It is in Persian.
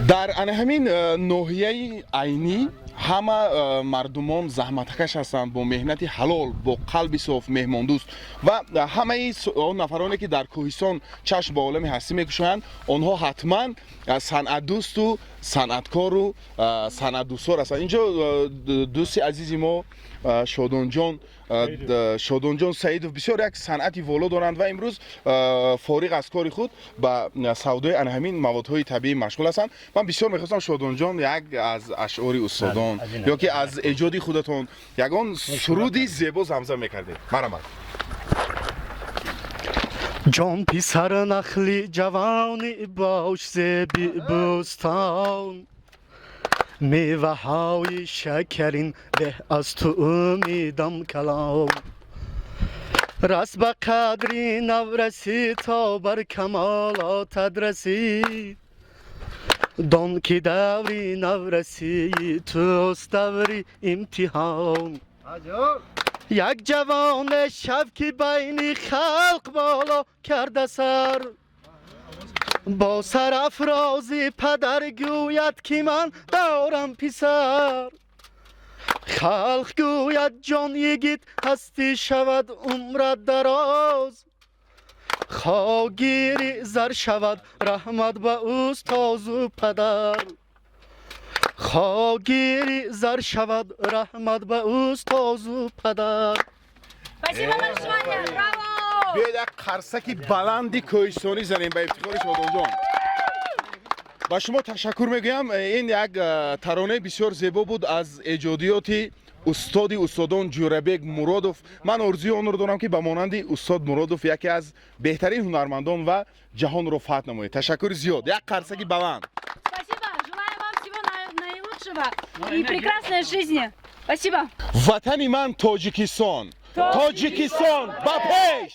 дар ана ҳамин ноҳияи айнӣ ҳама мардумон заҳматкаш ҳастанд бо меҳнати ҳалол бо қалби соф меҳмондӯст ва ҳамаи он нафароне ки дар кӯҳистон чашм ба олами ҳастӣ мекушоянд онҳо ҳатман санъатдӯсту санъаткору санъатдӯстор ҳастанд. инҷо дӯсти азизи мо шодонҷон саидов бисёр як санъати воло доранд ва имрӯз фориғ аз кори худ ба савдои ана ҳамин маводҳои табиӣ машғул ҳастанд. ман бисёр мехостам шодонҷон як аз ашъори устодон ё ки аз эҷоди худатон ягон суруди зебо замзам мекардед. марамад. جان پسر نخلی جوانی باش زیبی بوستان میوه های شکرین به از تو امیدم کلام رس به قدری نورسی تا بر کمالاتت رسید دان که دوری نورسی توست دوری امتحان یک جوان شب که بین خلق بالا کرده سر با سرافرازی پدر گوید که من دارم پسر خلق گوید جان یگیت هستی شود عمرت دراز خواگیری زر شود رحمت به استاد و پدر خواگیری زر شود رحمت به استاد و پدر. Спасибо большое, браво! بیاید یک قرصکی بلندی کوهستانی زنیم به افتخار شادونجان. با شما تشکر میگویم. این یک ترانه بسیار زیبا بود از ایجادیات استادان جورابک مرادوف. من آرزوی آن رو دارم که به مانند استاد مرادوف یکی از بهترین هنرمندان و جهان رو فتح نمایید. تشکر زیاد. یک قرصکی بلند. Спасибо, желаю вам всего наилучшего и прекрасной жизни. Спасибо. وطن من تاجیکستان. تاجیکستان با پیش.